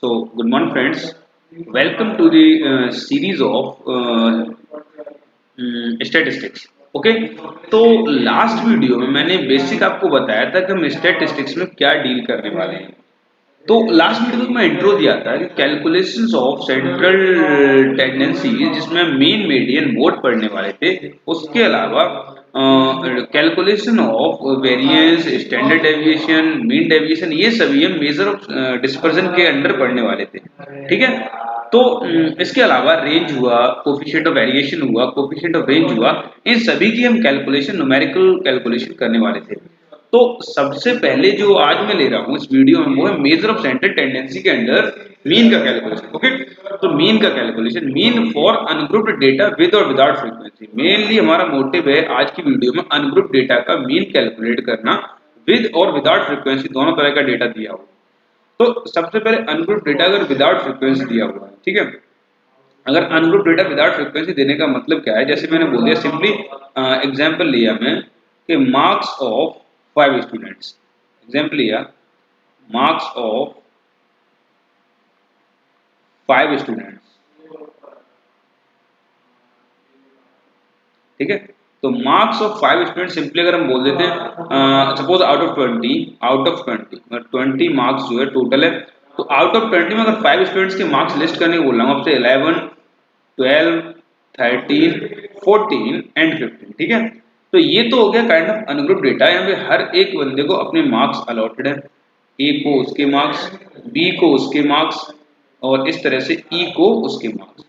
Good morning, friends. Welcome to the series of statistics. Okay, तो last video में मैंने basic आपको बताया था कि हम स्टैटिस्टिक्स में क्या डील करने वाले हैं। तो लास्ट वीडियो में मैं इंट्रो दिया था कि कैलकुलेशंस ऑफ सेंट्रल टेंडेंसी जिसमें मीन मीडियन मोड पढ़ने वाले थे। उसके अलावा calculation of variance, standard deviation, mean deviation, ये सभी हम मेजर ऑफ डिस्पर्जन के अंडर पढ़ने वाले थे। ठीक है, तो इसके अलावा रेंज हुआ, कोफिशिएंट ऑफ वेरिएशन हुआ, कोफिशिएंट ऑफ रेंज हुआ, इन सभी की हम कैलकुलेशन, न्यूमेरिकल कैलकुलेशन करने वाले थे। तो सबसे पहले जो आज मैं ले रहा हूँ इस वीडियो में वो है मेजर ऑफ सेंट्रल टेंडेंसी के अंडर मीन का कैलकुलेशन। ओके, तो मीन का calculation, mean for ungrouped data with और विदाउट फ्रीक्वेंसी। मेनली हमारा मोटिव है आज की वीडियो में अनग्रुप्ड डेटा का मीन कैलकुलेट करना, विद और विदाउट फ्रीक्वेंसी दोनों तरह का डेटा दिया हो। तो सबसे पहले अनग्रुप्ड डेटा अगर विदाउट फ्रीक्वेंसी दिया हुआ है, ठीक है, अगर अनग्रुप्ड डेटा विदाउट फ्रीक्वेंसी देने का मतलब क्या है, जैसे मैंने बोल दिया, सिंपली एग्जांपल लिया मैं कि मार्क्स ऑफ 5 स्टूडेंट्स, एग्जांपल लिया मार्क्स ऑफ 5 स्टूडेंट्स। ठीक है, तो मार्क्स ऑफ 5 स्टूडेंट सिंपली अगर हम बोल देते हैं सपोज आउट ऑफ 20, अगर 20 मार्क्स जो है टोटल है, तो आउट ऑफ 20 में अगर 5 स्टूडेंट्स के मार्क्स लिस्ट करने को बोल रहा हूँ आपसे, 11, 12, 13, 14 एंड 15। ठीक है, तो ये तो हो गया काइंड ऑफ अनग्रुप डेटा। यहाँ पे हर एक बंदे को अपने मार्क्स अलॉटेड है, ए को उसके मार्क्स, बी को उसके मार्क्स, और इस तरह से ई को उसके मार्क्स।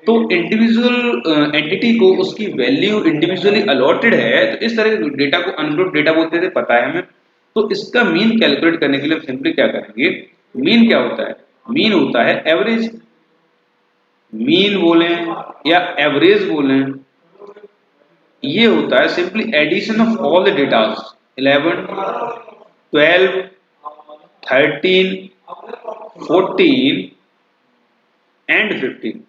तो इंडिविजुअल एंटिटी को उसकी वैल्यू इंडिविजुअली अलॉटेड है, तो इस तरह के डेटा को अनग्रुप डेटा बोलते थे, पता है हमें। तो इसका मीन कैलकुलेट करने के लिए हम सिंपली क्या करेंगे, मीन क्या होता है, मीन होता है एवरेज। मीन बोलें या एवरेज बोलें, ये होता है simply addition of all the datas, 11, 12, 13, 14 and 15,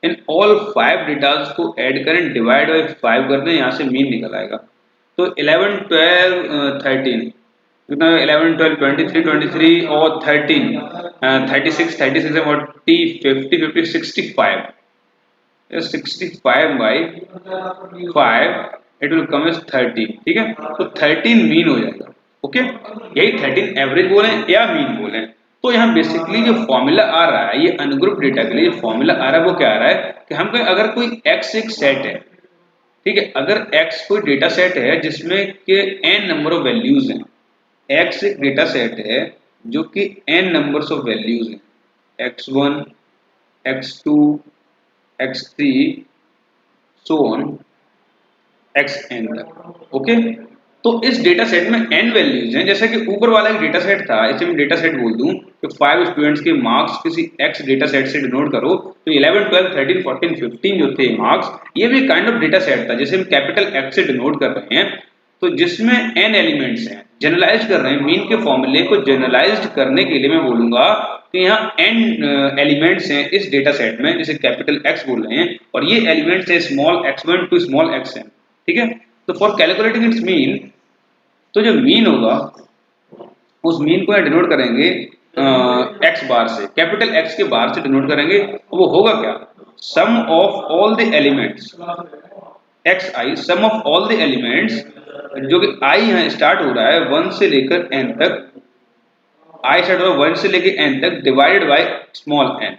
in all 5 datas को ऐड करें, डिवाइड बाई 5 कर दें, यहाँ से मीन निकल आएगा। तो 11, 12, 13 कितना, 11, 12, 23, 23 और 13, 36, 36 40, 50, 50, 65, 65 by 5 it will come as 13। ठीक है, तो 13 मीन हो जाएगा। ओके, यही 13 एवरेज बोले या मीन बोले। तो यहाँ बेसिकली जो फॉर्मूला आ रहा है, ये अनग्रुप डेटा के लिए फॉर्मूला आ रहा है, वो क्या आ रहा है कि हम अगर कोई x एक सेट है, ठीक है, अगर x कोई डेटा सेट है जिसमें के n नंबर ऑफ वैल्यूज हैं, x एक डेटा सेट है जो कि n नंबर्स ऑफ वैल्यूज हैं, x1, x2, x3 so on xn तक। ओके, तो इस डेटा सेट में n वैल्यूज हैं, जैसे कि ऊपर वाला एक डेटा सेट था, इसे मैं डेटा सेट बोल दूं कि 5 स्टूडेंट्स के मार्क्स किसी x डेटा सेट से डिनोट करो, तो 11, 12, 13, 14, 15 जो थे मार्क्स, ये भी काइंड ऑफ डेटा सेट था जिसे हम कैपिटल X से डिनोट कर रहे हैं। तो जिसमें n एलिमेंट्स हैं, जनरलाइज कर रहे हैं, मीन के फॉर्मूले को जनरलाइज्ड करने के लिए मैं बोलूंगा कि यहाँ n एलिमेंट्स हैं इस डेटा सेट में, जिसे कैपिटल X बोल रहे हैं, और ये एलिमेंट्स हैं small x1 to small xn। ठीक है, तो फॉर कैलकुलेटिंग इट्स मीन, तो जो मीन होगा उस मीन को डिनोट करेंगे एक्स बार से, कैपिटल एक्स के बार से डिनोट करेंगे। वो होगा क्या, sum of all the elements X I, sum of all the elements, जो कि आई यहाँ स्टार्ट हो रहा है 1 से लेकर n तक, आई स्टार्ट हो रहा है 1 से लेकर n तक, डिवाइडेड बाय स्मॉल n।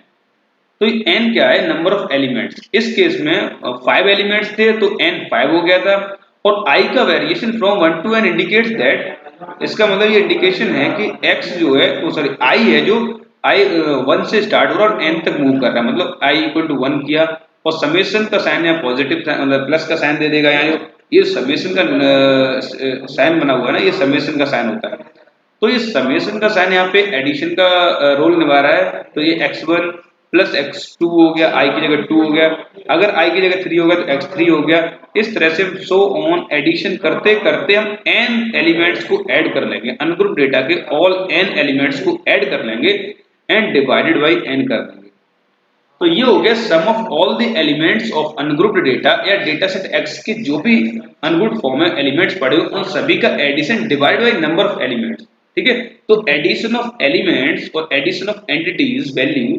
तो n क्या है, नंबर ऑफ एलिमेंट्स। इस केस में 5 एलिमेंट्स थे तो n 5 हो गया था, और i का variation from 1 to n indicates that, इसका मतलब ये इंडिकेशन है कि x जो है, तो सॉरी i है जो i 1 से स्टार्ट हो रहा है और n तक मूव कर रहा है, मतलब i इक्वल टू 1 किया, और समेशन का साइन है पॉजिटिव, मतलब प्लस का साइन दे देगा। यहाँ ये समेशन का साइन बना हुआ है ना, ये समेशन का साइन होता है। तो ये समेशन का साइन यहाँ पे एडिशन का रोल निभा रहा है, तो ये x1 प्लस x2 हो गया, i की जगह 2 हो गया, अगर i की जगह 3 हो गया तो x3 हो गया। इस तरह से सो ऑन एडिशन करते करते हम n एलिमेंट्स को ऐड कर लेंगे, अनग्रुप डेटा के ऑल n एलिमेंट्स को ऐड कर लेंगे एंड डिवाइडेड बाई n कर देंगे। तो ये हो गया sum of all the elements of ungrouped data, या डेटा सेट x के जो भी अनग्रुप्ड फॉर्म में एलिमेंट्स पड़े हो उन सभी का addition divide by number of elements. ठीक है। तो एडिशन ऑफ एलिमेंट्स और addition of entities value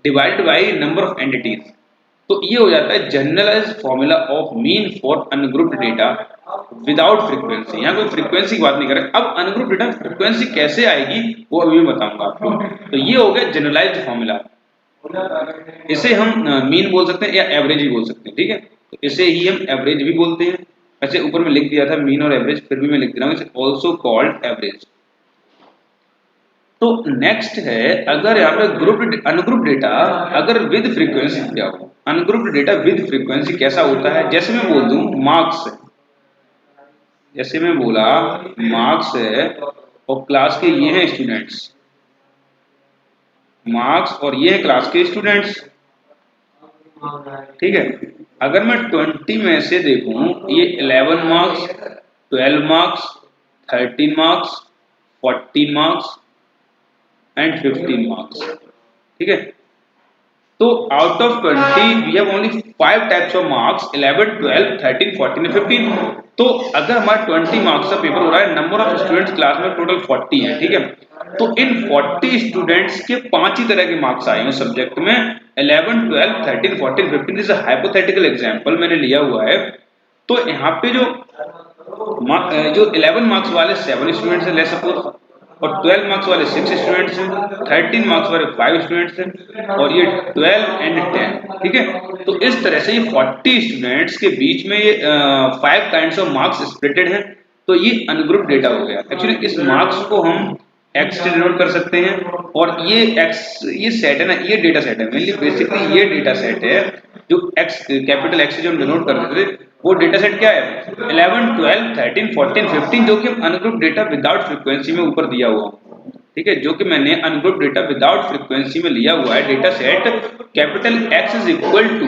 divided by number of entities, तो ये हो जाता है generalize formula of mean for ungrouped data without frequency. यहाँ कोई फ्रीक्वेंसी की बात नहीं कर रहे। अब अनग्रुप्ड डेटा फ्रीक्वेंसी कैसे आएगी वो अभी मैं बताऊंगा आपको। तो ये हो गया जनरलाइज्ड फॉर्मूला, इसे हम मीन बोल सकते हैं या एवरेज भी बोल सकते हैं, ठीक है। तो इसे ही हम एवरेज भी बोलते हैं। वैसे ऊपर में लिख दिया था मीन और एवरेज, फिर भी मैं लिख दे रहा हूँ, इसे ऑल्सो कॉल्ड एवरेज। तो नेक्स्ट है, अगर यहाँ पे ग्रुप्ड अनग्रुप्ड डेटा अगर विद फ्रीक्वेंसी क्या हो, अनग्रुप्ड डेटा विद फ्रीक्वेंसी कैसा होता है। जैसे मैं बोल दूं मार्क्स है, जैसे मैं बोला मार्क्स है और क्लास के ये हैं स्टूडेंट्स, मार्क्स और ये है क्लास के स्टूडेंट्स, ठीक है। अगर मैं 20 में से देखूं, ये 11 marks, 12 marks, 13 marks, 14 marks and 15 marks, ठीक है। तो out of 20 we have only 5 types of marks, 11, 12, 13, 14 and 15। तो अगर हमारा 20 मार्क्स का पेपर हो रहा है, नंबर ऑफ स्टूडेंट्स क्लास में टोटल 40 है, ठीक है। तो इन 40 स्टूडेंट्स के 5 ही तरह के मार्क्स आए हैं सब्जेक्ट में, 11, 12, 13, 14, 15। दिस इज हाइपोथेटिकल एग्जांपल मैंने लिया हुआ है। तो यहाँ पे जो 11 मार्क्स वाले 7 स्टूडेंट्स हैं, लेट्स सपोज, और 12 मार्क्स वाले 6 स्टूडेंट्स हैं, 13 मार्क्स वाले 5 स्टूडेंट्स हैं, और ये 12 एंड 10, ठीक है। तो इस तरह से ये 40 स्टूडेंट्स के बीच में ये 5 काइंड्स ऑफ मार्क्स स्प्लिटेड हैं। तो ये अनग्रुप्ड डेटा हो गया। एक्चुअली इस मार्क्स को हम एक्स से डिनोट कर सकते हैं, और ये एक्स, ये सेट है ना, ये डेटा सेट है मेनली, बेसिकली ये डेटा सेट है जो एक्स, कैपिटल एक्स से जो हम डिनोट करते थे, वो डेटा सेट क्या है 11, 12, 13, 14, 15, जो कि अनग्रुप्ड डेटा विदाउट फ्रीक्वेंसी में ऊपर दिया हुआ, ठीक है, जो कि मैंने अनग्रुप्ड डेटा विदाउट फ्रीक्वेंसी में लिया हुआ है। Data set capital x is equal to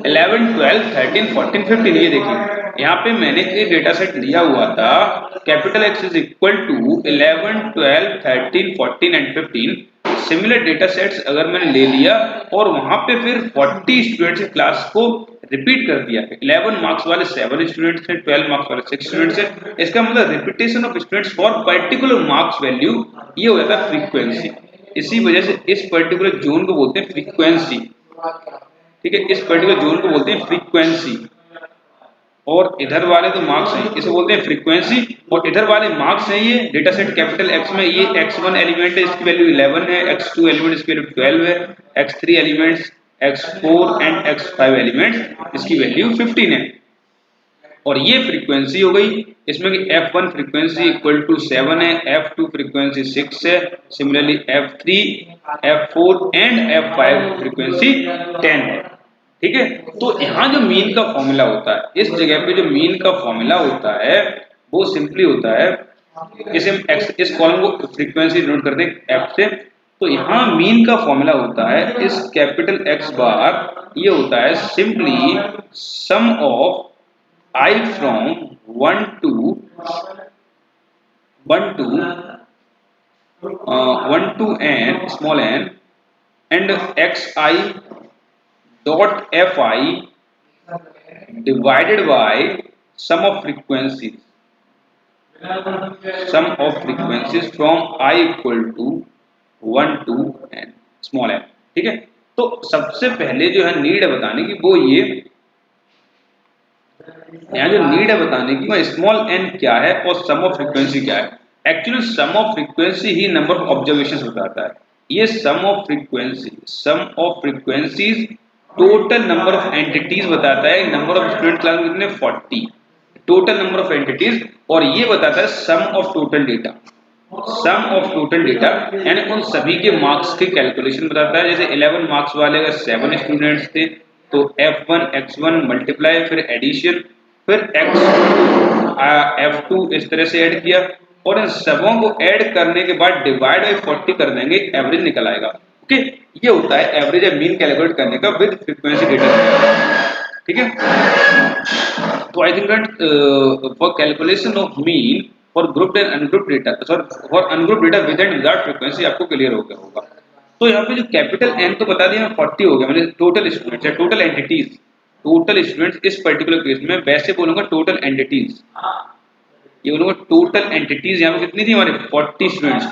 11, 12, 13, 14, 15। ये देखिए यहाँ पे मैंने एक डेटा सेट लिया हुआ था, capital x is equal to 11, 12, 13, 14 and 15। Similar data sets अगर मैंने ले लिया और वहां पे फिर 40 स्टूडेंट्स की क्लास को रिपीट कर दिया, 11 मार्क्स वाले 7 स्टूडेंट्स हैं, 12 मार्क्स वाले 6 स्टूडेंट्स हैं, इसका मतलब repetition of students for particular marks value, ये हो जाता है फ्रीक्वेंसी। इसी वजह से इस पर्टिकुलर जोन को बोलते हैं फ्रीक्वेंसी, ठीक है, इस पर्टिकुलर जोन को बोलते हैं फ्रीक्वेंसी। और इधर वाले तो मार्क्स हैं, इसे बोलते हैं फ्रीक्वेंसी, और इधर वाले मार्क्स हैं ये डेटा सेट कैपिटल एक्स में। ये x1 एलिमेंट है, इसकी वैल्यू 11 है, x2 एलिमेंट इसकी वैल्यू 12 है, x3 elements, x4 and x5 elements इसकी वैल्यू 15 है। और ये फ्रीक्वेंसी हो गई, इसमें कि f1 फ्रीक्वेंसी इक्वल टू 7 है, f2 फ्रीक्वेंसी 6 है, similarly f3, f4 and f5 frequency 10 है, ठीक है। तो यहाँ जो मीन का फॉर्मूला होता है, इस जगह पे जो मीन का फॉर्मूला होता है वो सिंपली होता है, इसे हम एक्स, इस कॉलम को फ्रीक्वेंसी डिनोट करते हैं एफ से। तो यहाँ मीन का फॉर्मूला होता है इस कैपिटल एक्स बार, ये होता है simply some of I from 1 to n small n and x I dot fi divided by sum of frequencies from I equal to 1 to n small n, ठीक है। तो सबसे पहले जो है नीड है बताने की, वो ये यहाँ जो नीड है बताने की, वो स्मॉल n क्या है और सम ऑफ फ्रीक्वेंसी क्या है। एक्चुअली सम ऑफ फ्रीक्वेंसी ही नंबर ऑफ ऑब्जर्वेशंस बताता है। ये sum of frequencies total number of entities बताता है। नंबर ऑफ स्टूडेंट क्लास में कितने 40 टोटल नंबर ऑफ एंटिटीज, और ये बताता है सम ऑफ टोटल डेटा, यानी उन सभी के मार्क्स की कैलकुलेशन बताता है। जैसे 11 मार्क्स वाले अगर 7 स्टूडेंट्स थे तो f1 x1 मल्टीप्लाई, फिर एडिशन, फिर f2 इस तरह से ऐड किया, और इन सबों को ऐड करने के बाद डिवाइड बाय 40 कर देंगे, एवरेज निकल आएगा। ओके, ये होता है एवरेज या मीन कैलकुलेट करने का विद फ्रीक्वेंसी डेटा, ठीक है। तो I think that for calculation of mean for grouped and ungrouped data, sorry for ungrouped data with and without frequency आपको क्लियर हो गया होगा। तो यहाँ पे जो कैपिटल एन तो बता दिया 40 हो गया, मतलब टोटल स्टूडेंट्स या टोटल एंटिटीज, टोटल स्टूडेंट्स इस पर्टिकुलर केस में, वैसे बोलूंगा टोटल एंटिटीज, ये बोलूंगा टोटल एंटिटीज यहाँ पे कितनी थी हमारे 40 स्टूडेंट्स,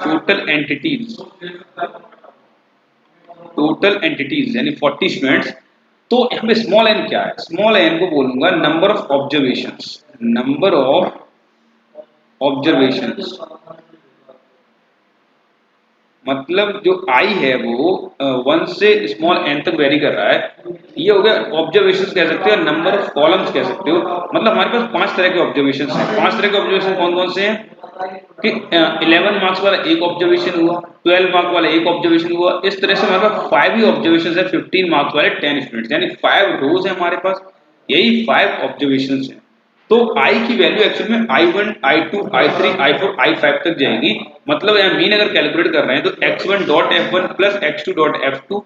टोटल एंटिटीज यानी 40 स्टूडेंट्स। तो यहाँ पे स्मॉल एन क्या है, स्मॉल एन को बोलूंगा number of observations, number of observations. मतलब जो आई है वो 1 से स्मॉल एन तक वेरी कर रहा है, ये हो गया ऑब्जर्वेशंस कह सकते हो, नंबर ऑफ कॉलम्स कह सकते हो। मतलब हमारे पास 5 तरह के ऑब्जर्वेशंस हैं। 5 तरह के ऑब्जर्वेशन कौन कौन से हैं कि 11 मार्क्स वाला एक ऑब्जर्वेशन हुआ, 12 मार्क्स वाला एक ऑब्जर्वेशन हुआ, इस तरह से हमारे पास 5 ही ऑब्जर्वेशन है 15 मार्क्स वाले 10 स्टूडेंट्स, यानी 5 रोज है हमारे पास, यही 5 ऑब्जर्वेशन है। तो आई की वैल्यू एक्चुअल में I1, I2, I3, I4, I5 तक जाएगी। मतलब यहाँ मीन अगर कैलकुलेट कर रहे हैं तो x1 dot f1 plus x2 dot f2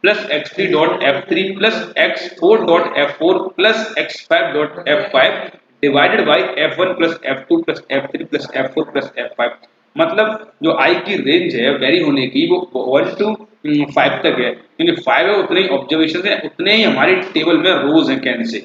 plus x3 dot f3 plus x4 dot f4 plus x5 dot f5 divided by f1 plus f2 plus f3 plus f4 plus f5। मतलब जो i की range है very होने की वो 1 to 5 तक है, क्योंकि 5 है उतने ही ऑब्जर्वेशन है, उतने ही हमारी टेबल में रोज हैं कैन से।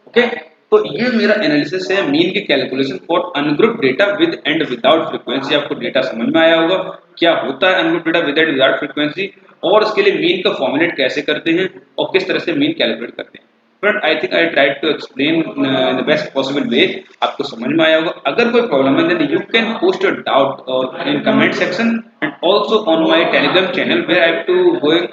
ओके, तो ये मेरा एनालिसिस है मीन की calculation for ungroup data with and without frequency. आपको डेटा समझ में आया होगा क्या होता है ungroup data with and without frequency, और इसके लिए मीन का फॉर्मुलेट कैसे करते हैं और किस तरह से मीन कैलकुलेट करते हैं। Friend, I think I tried to explain in the best possible way. आपको समझ में आया होगा। अगर कोई प्रॉब्लम है then you can post your doubt in comment section and also on my Telegram channel where I have to going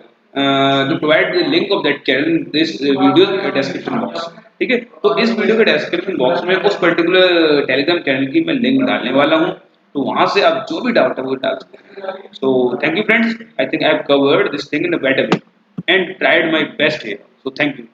to provide the link of that channel in this video description box। ठीक है, तो इस video के description box में उस particular Telegram channel की मैं link डालने वाला हूँ, तो वहां से आप जो भी डाउट है वो डाल सकते हैं। So thank you friends, I think I have covered this thing in a better way and tried my best here. So thank you.